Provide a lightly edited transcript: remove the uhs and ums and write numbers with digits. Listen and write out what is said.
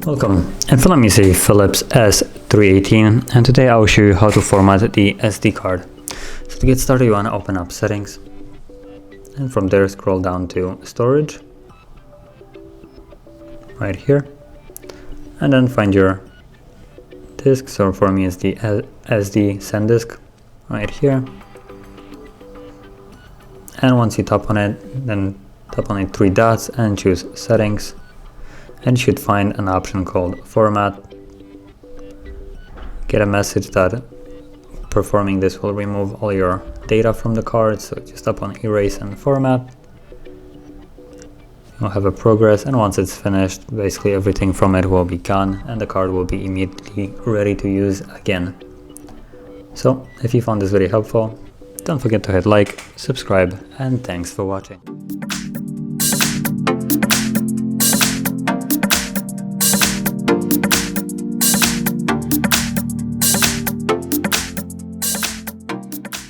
Welcome, in front of me is a Philips S318 and today I will show you how to format the SD card. So to get started you want to open up settings and from there scroll down to storage right here and then find your disk. So for me it's the SD SanDisk right here, and once you tap on it, then tap on the three dots and choose settings, and you should find an option called format. Get a message that performing this will remove all your data from the card, so just tap on erase and format. You'll have a progress, and once it's finished, basically everything from it will be gone and the card will be immediately ready to use again. So if you found this very helpful, don't forget to hit like, subscribe, and thanks for watching.